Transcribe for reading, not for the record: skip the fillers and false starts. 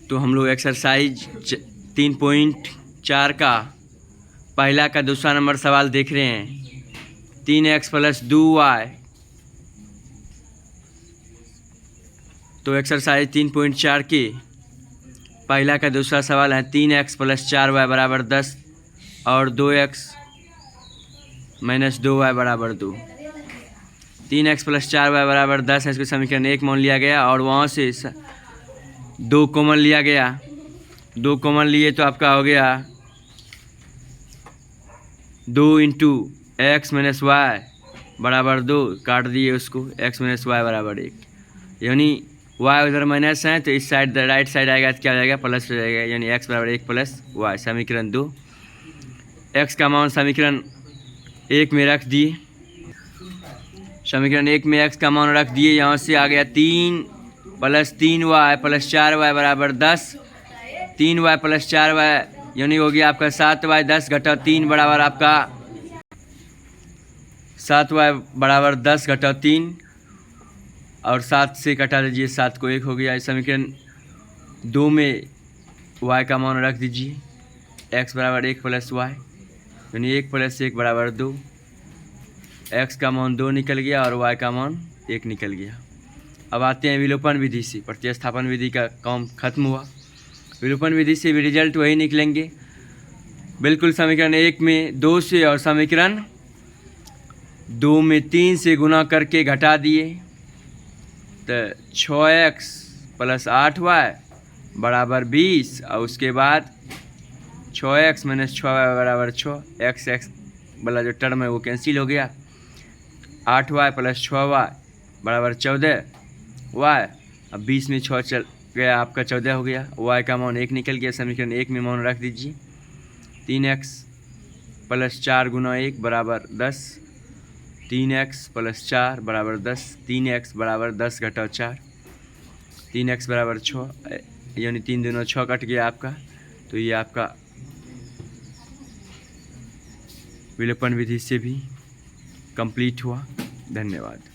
तो हम लोग एक्सरसाइज 3.4 का पहला का दूसरा नंबर सवाल देख रहे हैं। 3x + 2y। तो एक्सरसाइज 3.4 के पहला का दूसरा सवाल है 3x + 4y = 10 और 2x - 2y = 2। 3x + 4y = 10 है, इसको समीकरण 1 मान लिया गया और वहाँ से 2 कॉमन लिया गया। 2 कॉमन लिए तो आपका हो गया 2 × x - y = 2, काट दिए उसको, x - y = 1। यानी y उधर माइनस है तो इस साइड राइट साइड आएगा तो क्या हो जाएगा, प्लस हो जाएगा, यानी x = 1 + y। समीकरण 2। x का मान समीकरण 1 में रख दिए। समीकरण 1 में x का मान रख दिए। यहाँ से आ गया 3 + 3y + 4y = 10। 3y + 4y यानी हो गया आपका 7y। 10 घटाओ 3 बराबर आपका 7y = 10 घटाओ 3 और 7 से कटा दीजिए, 7 को 1 हो गया। समीकरण 2 में y का मान रख दीजिए। x = 1 + y यानी 1 + 1 = 2। x का मान 2 निकल गया और y का मान 1 निकल गया। अब आते हैं विलोपन विधि से। प्रतिस्थापन विधि का काम खत्म हुआ। विलोपन विधि से भी रिजल्ट वही निकलेंगे बिल्कुल। समीकरण 1 में 2 से और समीकरण 2 में 3 से गुना करके घटा दिए तो 6x + 8y = 20 और उसके बाद 6x - 6y = 6। x वाला जो टर्म है वो कैंसिल हो गया। 8y + 6y = 14y। अब 20 में 6 चल गया, आपका 14 हो गया। y का मान 1 निकल गया। समीकरण 1 में मान रख दीजिए। 3x + 4 × 1 = 10। 3x + 4 = 10। 3x = 10 घटाओ 4। 3x = 6 यानी 3 दूना 6 कट गया आपका। तो ये आपका विलोपन विधि से भी कंप्लीट हुआ। धन्यवाद।